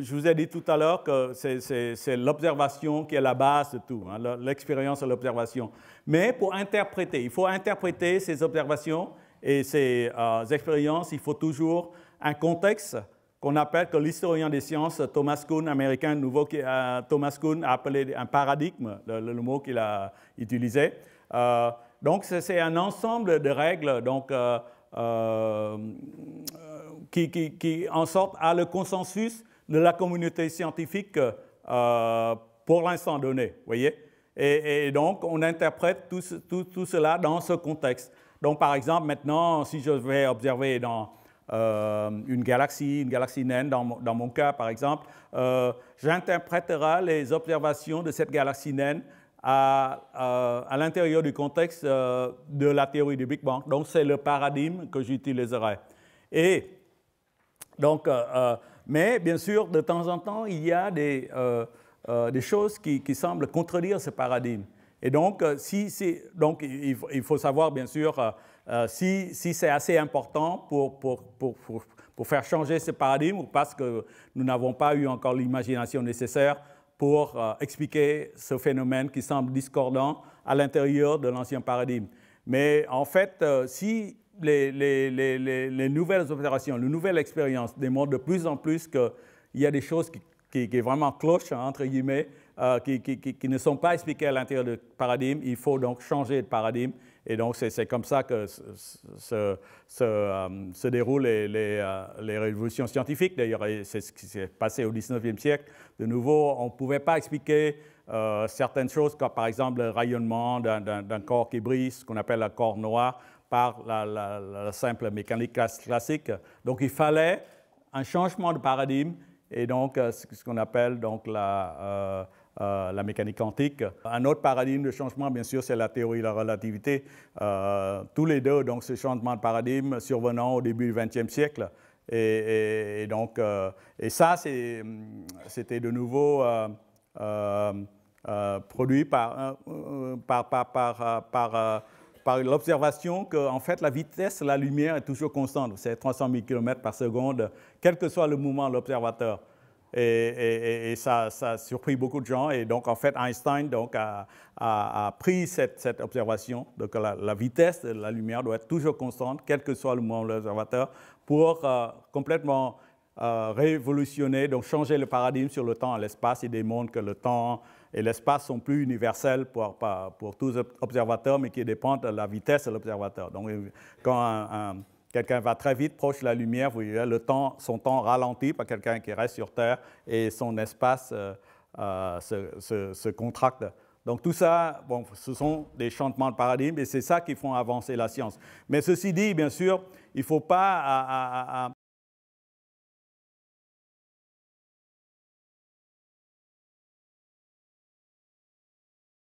je vous ai dit tout à l'heure que c'est l'observation qui est la base de tout, hein, l'expérience de l'observation. Mais pour interpréter, il faut interpréter ces observations et ces expériences, il faut toujours un contexte qu'on appelle, que l'historien des sciences, Thomas Kuhn, américain nouveau, Thomas Kuhn a appelé un paradigme, le mot qu'il a utilisé. Donc c'est un ensemble de règles donc, qui en sorte à le consensus de la communauté scientifique pour l'instant donné, voyez. Et donc, on interprète tout cela dans ce contexte. Donc, par exemple, maintenant, si je vais observer dans une galaxie naine, dans mon cas, par exemple, j'interpréterai les observations de cette galaxie naine à l'intérieur du contexte de la théorie du Big Bang. Donc, c'est le paradigme que j'utiliserai. Et donc, mais bien sûr, de temps en temps, il y a des choses qui semblent contredire ce paradigme. Et donc, il faut savoir, bien sûr, si c'est assez important pour faire changer ce paradigme ou parce que nous n'avons pas eu encore l'imagination nécessaire pour expliquer ce phénomène qui semble discordant à l'intérieur de l'ancien paradigme. Mais en fait, si les nouvelles observations, les nouvelles expériences démontrent de plus en plus qu'il y a des choses qui vraiment clochent, entre guillemets, qui ne sont pas expliquées à l'intérieur du paradigme, il faut donc changer de paradigme. Et donc, c'est comme ça que se déroulent les révolutions scientifiques. D'ailleurs, c'est ce qui s'est passé au XIXe siècle. De nouveau, on ne pouvait pas expliquer certaines choses, comme par exemple le rayonnement d'un corps qui brille, ce qu'on appelle un corps noir, par la simple mécanique classique. Donc, il fallait un changement de paradigme et donc ce qu'on appelle donc la mécanique quantique. Un autre paradigme de changement, bien sûr, c'est la théorie de la relativité. Tous les deux, donc, ce changement de paradigme survenant au début du XXe siècle. Et donc, et ça, c'était de nouveau produit par l'observation qu'en fait, la vitesse de la lumière est toujours constante. C'est 300 000 km par seconde, quel que soit le mouvement de l'observateur. Et ça a surpris beaucoup de gens. Et donc, en fait, Einstein donc, a pris cette observation. Donc, la vitesse de la lumière doit être toujours constante, quel que soit le mouvement de l'observateur, pour complètement révolutionner, donc changer le paradigme sur le temps et l'espace. Il démontre que le temps et l'espace sont plus universels pour tous les observateurs, mais qui dépendent de la vitesse de l'observateur. Donc, quand quelqu'un va très vite, proche de la lumière, vous voyez, son temps ralentit par quelqu'un qui reste sur Terre et son espace se contracte. Donc tout ça, bon, ce sont des changements de paradigme et c'est ça qui font avancer la science. Mais ceci dit, bien sûr, il ne faut pas